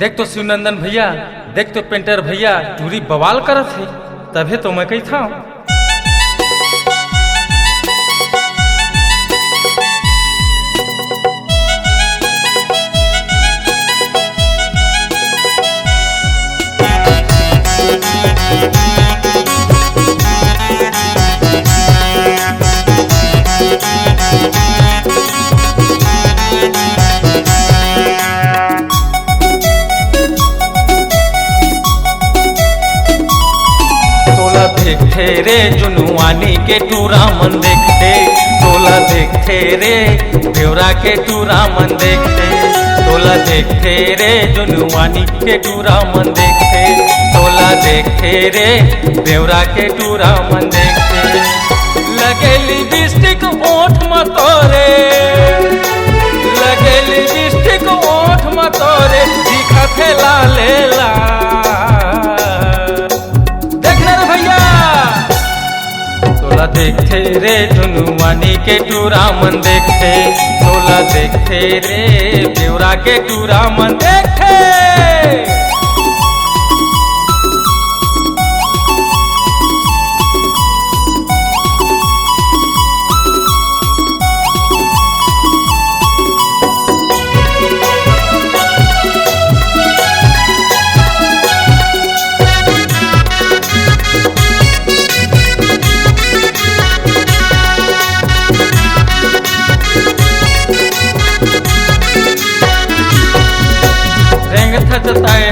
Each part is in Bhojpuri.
देख तो शिवनंदन भैया, देख तो पेंटर भैया पूरी बवाल करत है। तभे तो मैं कही था देखते रे जुनवानी के टूरा मन देखते, तोला देखते रे बेवरा के टूरा मन देखते, तोला देखते रे जुनवानी के टूरा मन देखते, तोला देखते रे बेवरा के टूरा मन देखते। लगे लिपस्टिक ओठ में तोरे, लगे लिपस्टिक ओठ में तोरे दिखते लाले लाल। तोला देखते रे जुनवानी के टूरा मन देखते, तोला देखते रे बेवरा के टूरा मन देखते।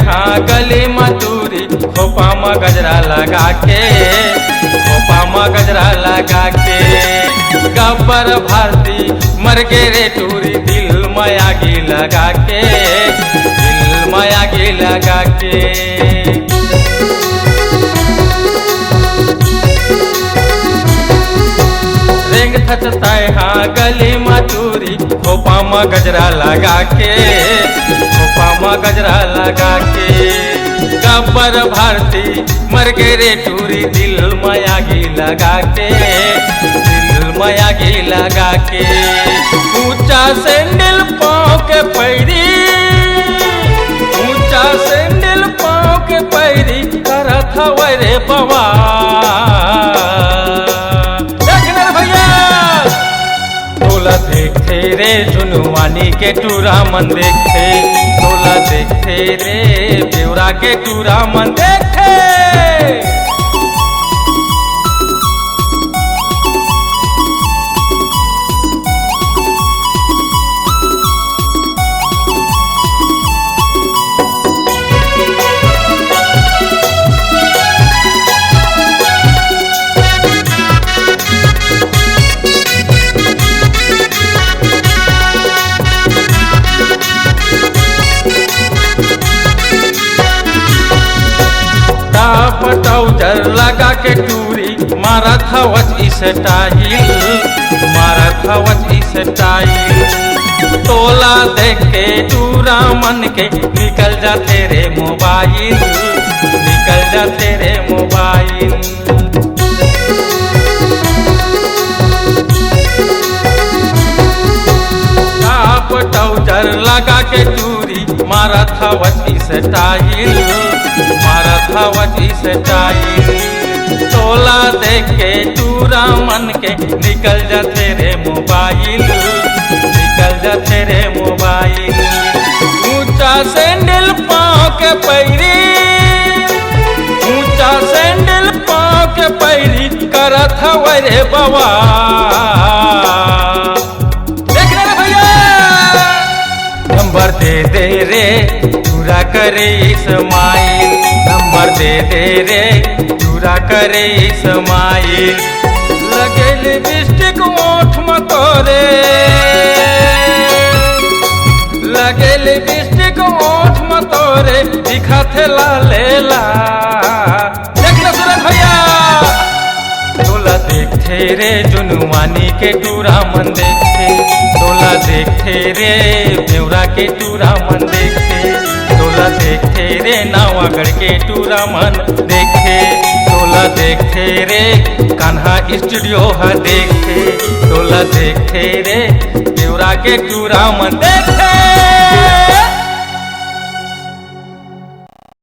हाँ गली मधुरी खोपा में गजरा लगा के, खोपा में गजरा लगा के गब्बर भारती मर गे रे टूरी दिल में आगी लगा के, दिल में आगी लगा के। रेंग थचता है हाँ गली मधुरी खोपा में गजरा लगा के, खोपा में गजरा लगा के गब्बर भारती मर गे रे टूरी दिल में आगी लगा के, दिल में आगी लगा के। ऊंचा सैंडल पाँव के पैरी, ऊंचा सैंडल पाँव के पैरी करत हवे रे बवा। तोला देखते रे जुनवानी के टूरा मन देखते, तोला देखते रे बेवरा के टूरा मन देखते। पटाउजर लगा के टूरी मारा था वच स्टाइल, मारा था वच स्टाइल। तोला देख के टूरा मन के निकल जाते रे मोबाइल, निकल जाते रे मोबाइल। पटाउजर लगा के टूरी मारा था वच स्टाइल, मारा था वच स्टाइल। तोला देख के टूरा मन के निकल जाते रे मोबाइल, निकल जाते रे मोबाइल। ऊंचा सैंडल पाँव के पैरी, ऊंचा सैंडल पाँव के पैरी करत हवे रे बवा। नंबर दे रे पूरा करे इस्माइल, नंबर दे रे पूरा करे इस्माइल। लगे लिपस्टिक ओठ में तोरे, लगे लिपस्टिक ओठ में तोरे दिखते लाले लाल। देखना सूरज भैया तोला देखते रे जुनवानी के टूरा मन देखते, तोला देखते रे बेवरा के टूरा मन देखते, तोला देखते रे नावागढ़ के टूरा मन देखते, तोला देखते रे कान्हा स्टूडियो है देखते, तोला देखते रे बेवरा के टूरा मन देखते।